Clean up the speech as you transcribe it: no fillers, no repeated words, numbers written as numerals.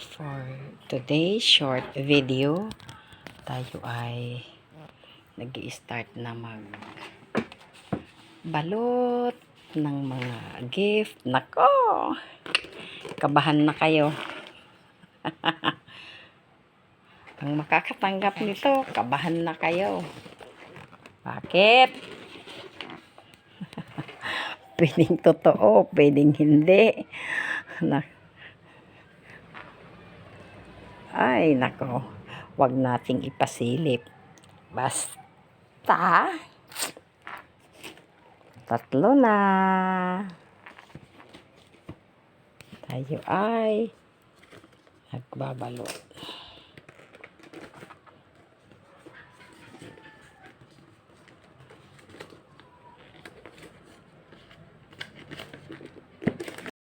For today's short video, tayo ay nag-i-start na balot ng mga gift. Nako! Kabahan na kayo. Ang makakatanggap nito, kabahan na kayo. Bakit? Pwedeng totoo, pwedeng hindi. Ay, nako. Wag nating ipasilip. Basta, tatlo na. Tayo ay nagbabalot.